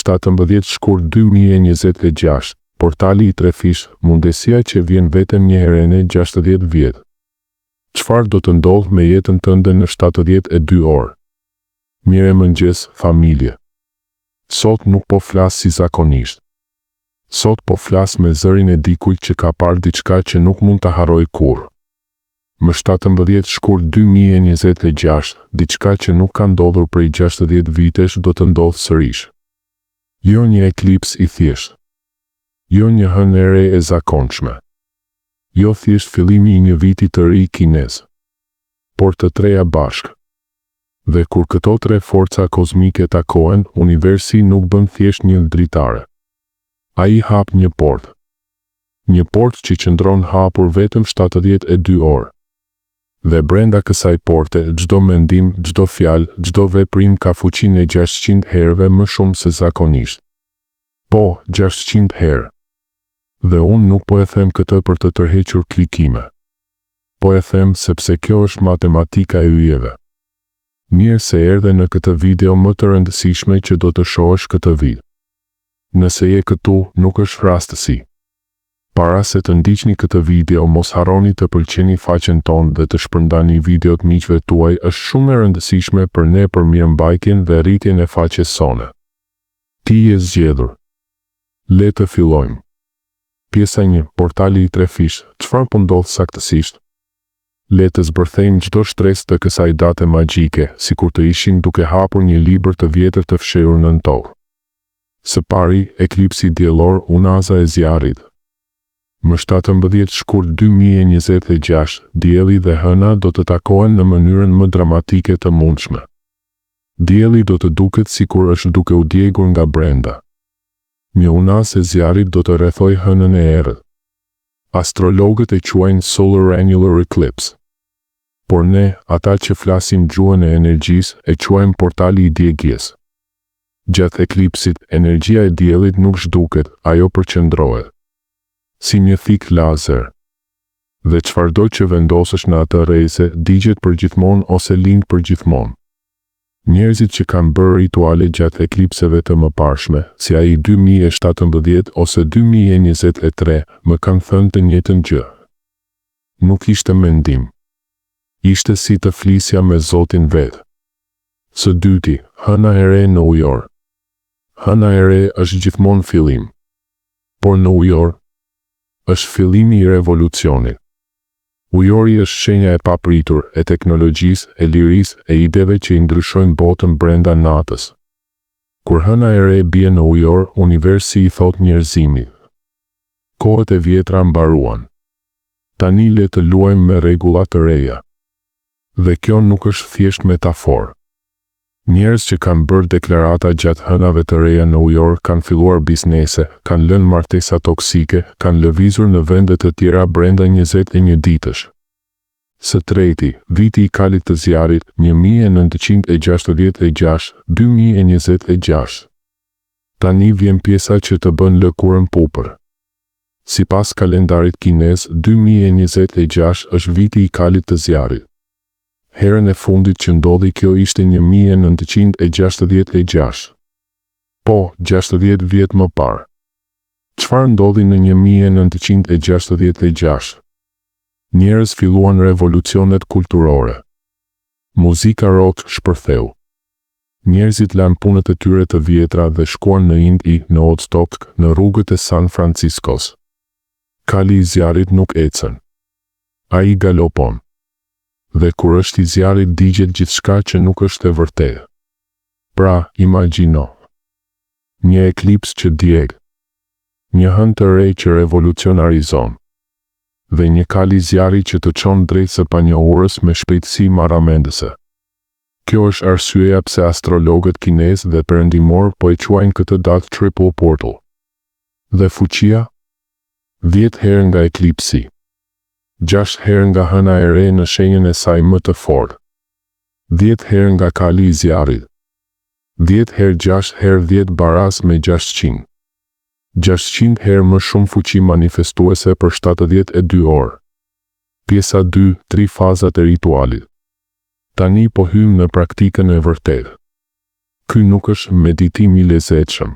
17 shkurt 2026, portali i Trefish, mundesia që vjen vetëm një herë në 60 vjet. Çfarë do të ndodhë me jetën tënde në 72 orë? Mirëmëngjes, familje. Sot nuk po flas si zakonisht. Sot po flas me zërin e dikujt që ka parë diçka që nuk mund ta harroj kurrë. Më 17 shkurt 2026, diçka që nuk ka ndodhur prej 60 vitesh do të ndodhë sërish. Jo një eklips i thjesht. Jo një hënë e re e zakonshme. Jo thjesht fillimi i një viti të ri kinez. Por të treja bashkë. Dhe kur këto tre forca kozmike takohen, universi nuk bën thjesht një dritare. Ai hap një portë. Një portë që qëndron hapur vetëm 72 orë. Dhe brenda kësaj porte, çdo mendim, çdo fjalë, çdo veprim ka fuqinë e 600 herëve më shumë se zakonisht. Po, 600 herë. Dhe unë nuk po e them këtë për të tërhequr klikime. Po e them sepse kjo është matematika e yjeve. Mirë se erdhe në këtë video më të rëndësishme që do të shohësh këtë vit. Nëse je këtu, nuk është rastësi. Para se të ndiqni këtë video, mos harroni të pëlqeni faqen tonë dhe të shpërndani videot miqve tuaj, është shumë e rëndësishme për ne për mirëmbajtjen dhe rritjen e faqes sone. Ti je zgjedhur. Le të fillojmë. Pjesa 1, portali i Trefish, çfarë po ndodh saktësisht? Le të zbërthejmë çdo shtresë të kësaj date magjike, sikur të ishin duke hapur një libër të vjetër të fshehur nën tokë. Së pari, eklipsi diellor, unaza e zjarrit. Më 17 shkurt 2026, dielli dhe hëna do të takohen në mënyrën më dramatike të mundshme. Dielli do të duket sikur është duke u djegur nga brenda. Një unazë e zjarrit do të rrethojë hënën e errët. Astrologët e quajnë solar annular eclipse. Por ne, ata që flasim gjuhën e energjisë, e quajmë portali i djegjes. Gjatë eklipsit, energjia e diellit nuk zhduket, ajo përqendrohet. Si një thik lazer. Dhe çfarëdo që vendosësh në atë rreze, digjet përgjithmonë ose lind përgjithmonë. Njerëzit që kanë bërë rituale gjatë eklipseve të mëparshme, si ai 2017 ose 2023, më kanë thënë të njëjtën gjë. Nuk ishte mendim. Ishte si të flisja me Zotin vetë. Së dyti, hëna e re në ujor. Hëna e re është gjithmonë fillim. Por në ujor, është fillimi i revolucionit. Ujori është shenja e papritur, e teknologjisë, e lirisë, e ideve që i ndryshojnë botën brenda natës. Kur hëna e re bie në ujor, universi i thot njerëzimit. Kohët e vjetra mbaruan. Tani le të luajmë me rregulla të reja. Dhe kjo nuk është thjesht metaforë. Njerëz që kanë bërë deklarata gjatë hënave të reja në ujor kanë filluar biznese, kanë lënë martesa toksike, kanë lëvizur në vende të tjera brenda 21 ditësh. Së treti, viti i kalit të zjarrit, 1966-2026. Tani vjen pjesa që të bën lëkurën pupër. Sipas kalendarit kinez, 2026 është viti i kalit të zjarrit. Herën e fundit që ndodhi kjo ishte 1966. Po, 60 vjet më parë. Çfarë ndodhi në 1966? Njerëz filluan revolucionet kulturore. Muzika rock shpërtheu. Njerëzit lanë punët e tyre të vjetra dhe shkuan në Indi, në Woodstock, në rrugët e San Franciscos. Kali i zjarrit nuk ecën. Ai galopon. Dhe kur është i zjarrit digjet gjithçka që nuk është e vërtetë. Pra, imagjino. Një eklips që djeg. Një hënë të re që revolucionarizon. Dhe një kal i zjarrit që të çon drejt së panjohurës me shpejtësi marramendëse. Kjo është arsyeja pse astrologët kinezë dhe perëndimor po e quajnë këtë datë triple portal. Dhe fuqia? 10 herë nga eklipsi. 6 herë nga hëna e re në shenjën e saj më të fortë. 10 herë nga kali i zjarrit. 10 herë 6 herë 10 baraz me 600. 600 herë më shumë fuqi manifestuese për 72 orë. Pjesa 2, 3 fazat e ritualit. Tani po hymë në praktikën e vërtetë. Ky nuk është meditim i lezetshëm.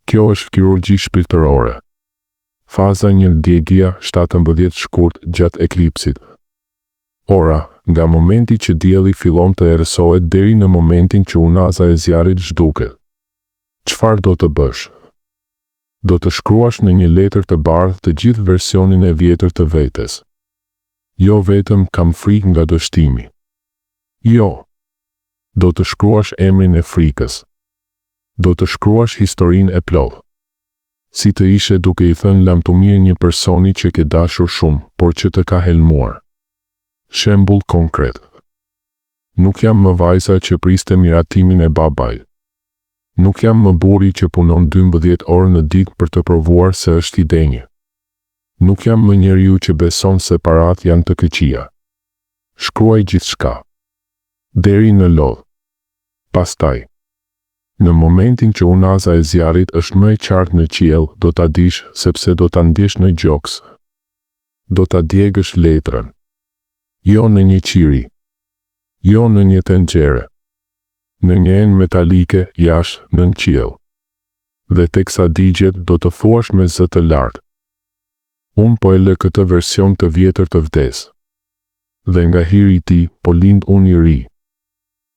Kjo është kirurgji shpirtërore. Faza 1 djegja 17 shkurt gjatë eklipsit. Ora, nga momenti që dielli fillon të erësohet deri në momentin që unaza e zjarrit zhduket. Çfarë do të bësh? Do të shkruash në një letër të bardhë të gjithë versionin e vjetër të vetes. Jo vetëm kam frikë nga dështimi. Jo. Do të shkruash emrin e frikës. Do të shkruash historinë e plotë. Si të ishe duke i thënë lamtumir një personi që ke dashur shumë, por që të ka helmuar. Shembull konkret. Nuk jam më vajza që priste miratimin e babait. Nuk jam më burri që punon 12 orë në ditë për të provuar se është i denjë. Nuk jam më njeriu që beson se parat janë të këqija. Shkruaj gjithçka. Deri në lodh. Pastaj. Në momentin që unaza e zjarrit është më e qartë në qiell, do ta dish sepse do ta ndjesh në gjoks. Do ta djegësh letrën. Jo në një qiri. Jo në një tenxhere. Në një enë metalike jashtë nën qiell. Dhe teksa digjet do të thuash me zë të lartë. Unë po e lë këtë version të vjetër të vdes. Dhe nga hiri i tij po lind unë i ri.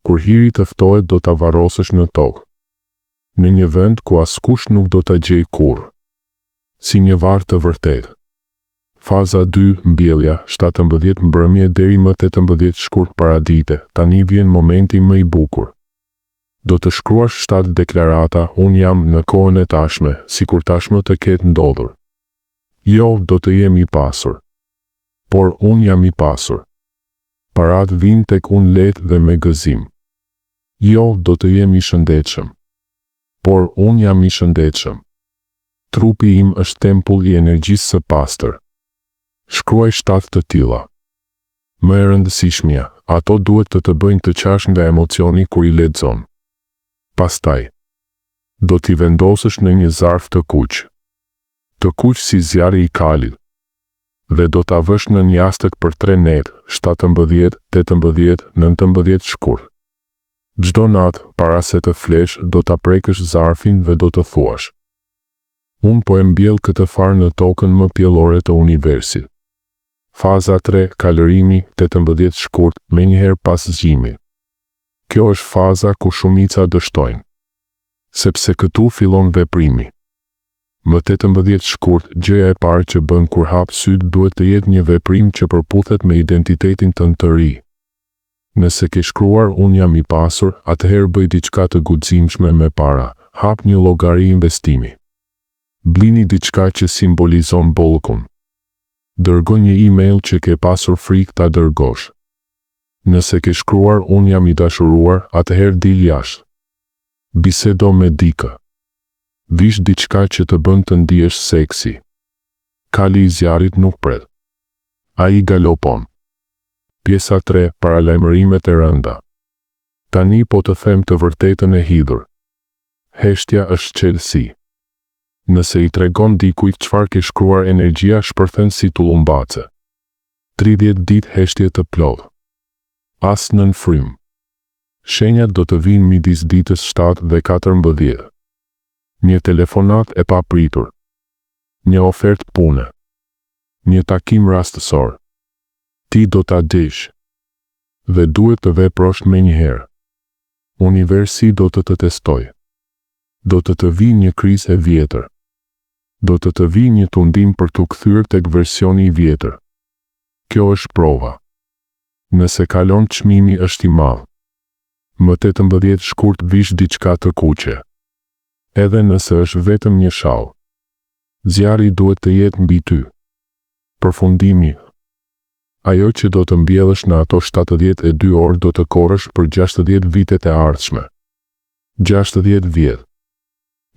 Kur hiri të ftohet do ta varrosësh në tokë. Në një vend ku askush nuk do ta gjej kurrë. Si një varr të vërtetë. Faza 2 mbjellja 17 mbrëmje deri më 18 shkurt paradite. Tani vjen momenti më i bukur. Do të shkruash 7 deklarata, unë jam në kohën e tashme, sikur tashmë të ketë ndodhur. Jo, do të jem i pasur. Por unë jam i pasur. Parat vijnë tek unë lehtë dhe me gëzim. Jo, do të jem i shëndetshëm. Por unë jam i shëndetshëm. Trupi im është tempull i energjisë së pastër. Shkruaj 7 të tilla. Më e rëndësishmja, ato duhet të bëjnë të qash nga emocioni kur i lexon. Pastaj, do t'i vendosësh në një zarf të kuq. Të kuq si zjarri i kalit. Dhe do t'a vësh në një jashtëk për 3 netë, 17, 18, 19 shkurt. Çdo natë, para se të flesh, do t'a prekësh zarfin dhe do të thuash. Unë po e mbjell këtë farë në tokën më pjellore të universit. Faza 3, kalërimi, 18 shkurt, me njëherë pas zgjimit. Kjo është faza ku shumica dështojnë. Sepse këtu fillon veprimi. Më 18 shkurt, gjëja e parë që bën kur hap syt duhet të jetë një veprim që përputhet me identitetin tënd të ri. Nëse ke shkruar unë jam i pasur, atëherë bëj diçka të guximshme me para, hap një llogari investimi. Blini diçka që simbolizon bollkun. Dërgo një email që ke pasur frikë ta dërgosh. Nëse ke shkruar unë jam i dashuruar, atëherë dil jashtë. Bisedo me dikë. Vish diçka që të bën të ndihesh seksi. Kali i zjarrit nuk pret. Ai galopon. Pjesa 3, paralajmërimet e rënda. Tani po të them të vërtetën e hidhur. Heshtja është qelësi. Nëse i tregon dikujt çfarë ke shkruar, energjia shpërthen si tullumbace. 30 ditë heshtje të plotë. As nën frym. Shenjat do të vinë midis ditës 7 dhe 14. Një telefonat e papritur. Një ofertë pune. Një takim rastësor. Ti do ta dish. Dhe duhet të veprosh menjëherë. Universi do të testoj. Do të vijë një krizë e vjetër. Do të vijë një tundim për t'u kthyer tek versioni i vjetër. Kjo është prova. Nëse kalon çmimi është i madh. Më 18 shkurt vish diçka të kuqe. Edhe nëse është vetëm një shall. Zjarri duhet të jetë mbi ty. Përfundimi. Ajo që do të mbjellësh në ato 72 orë do të korrësh për 60 vitet e ardhshme. 60 vjet.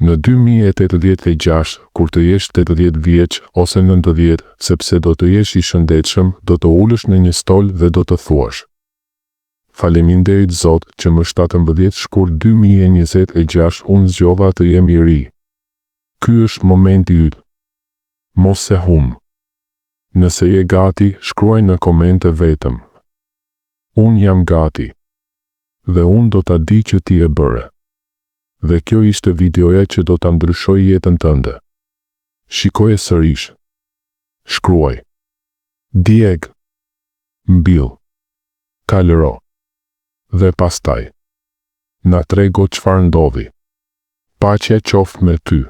Në 2086, kur të jesh 80 vjeç ose 90, sepse do të jesh i shëndetshëm, do të ulësh në një stol dhe do të thuash: Faleminderit Zot që më 17 shkurt 2026 unë zgjova të jem i ri. Ky është momenti yt. Mos e humb. Nëse je gati, shkruaj në komente vetëm: Unë jam gati. Dhe unë do ta di që ti e bëre. Dhe kjo ishte videoja që do ta ndryshoj jetën tënde. Shikoje sërish. Shkruaj. Djeg. Mbill. Kalëro. Dhe pastaj na trego çfarë ndodhi. Paqja qoftë me ty.